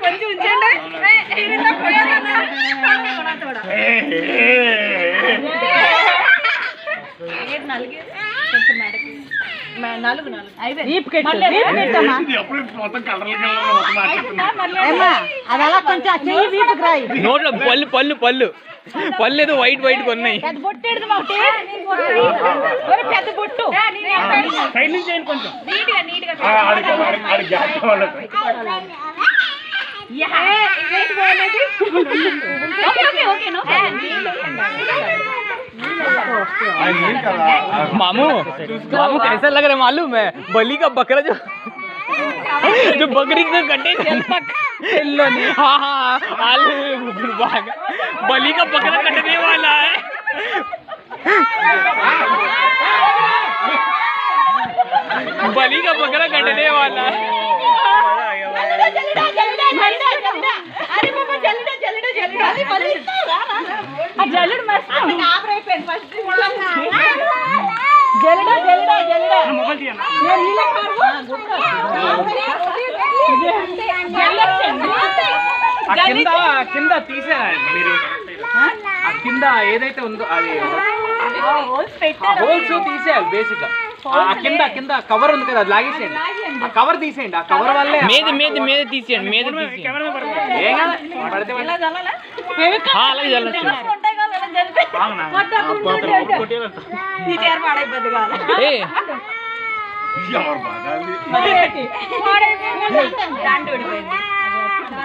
కొంచెం ఉంచండి అలా కొంచెం చెయ్యి వీపుకి రాయి. నోట్లో పళ్ళు పళ్ళు పళ్ళు పళ్ళు ఏదో వైట్ వైట్ కొన్నాయి. పెద్ద బొట్టు ఎడుదు మాకు పెద్ద బొట్టు సైడ్ నుంచి చేయండి కొంచెం. मामू मामू कैसा लग रहा है मालूम है? बलि का बकरा जो बकरी के कटे हाँ हाँ बलि का बकरा कटने वाला है। बलि का बकरा कटने वाला है। కింద తీసేరా మీరు? కింద ఏదైతే ఉందో అది హోల్స్ తీసేయాలి బేసిక్ గా. కింద కింద కవర్ ఉంది కదా, అది లాగేసేయండి. ఆ కవర్ తీసేయండి. ఆ కవర్ వల్లే మీద మీద మీద తీసేయండి. మీద అలాగే చల్లచ్చు. దాంట్లో